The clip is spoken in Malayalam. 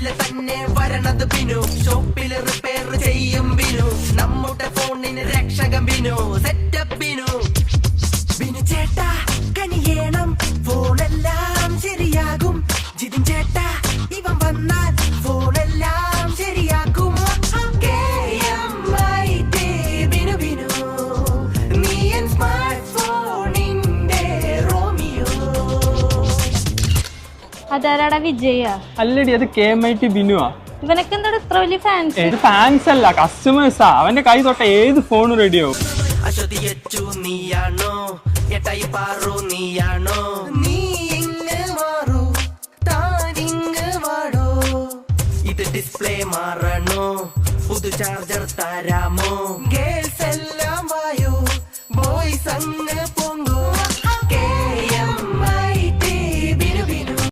രാവിലെ തന്നെ വരണത് ബിനു, ഷോപ്പിൽ റിപ്പയർ ചെയ്യും ബിനു, നമ്മുടെ ഫോണിന് രക്ഷകം ബിനു, സെറ്റപ്പ് ബിനു. ബിനു ചേട്ടാ കനിയേണം, ഫോണെല്ലാം ശരിയാകും. ജിതിൻ ചേട്ടാ ഇവൻ വന്നാൽ ഫോണെല്ലാം ശരിയാക്കും. ബിനു ബിനു നീ എൻ സ്മാർട്ട് ഫോണിന്റെ റോമിയോ. അതാരാടാ വിജയ? അല്ലടി അത് KMIT ബിനുവാ. ഇവനൊക്കെ എന്താ ഇത്ര വലിയ ഫാൻസ്? ഫാൻസ് അല്ല, കസ്റ്റമേഴ്സാ. അവന്റെ കൈ തൊട്ട ഏത് ഫോണും റെഡിയാവും. അശ്വതിയച്ചു നീയാണോ, എട്ടായി പാറു നീയാണോ, നീ ഇങ്ങ് മാറൂ താനിങ്ങ് വാടോ. ഇത് ഡിസ്പ്ലേ മാറണോ, പുതു ചാർജർ തരാമോ, ഗേൾസ് എല്ലാം വായോ, ബോയ്സ് അങ്ങ്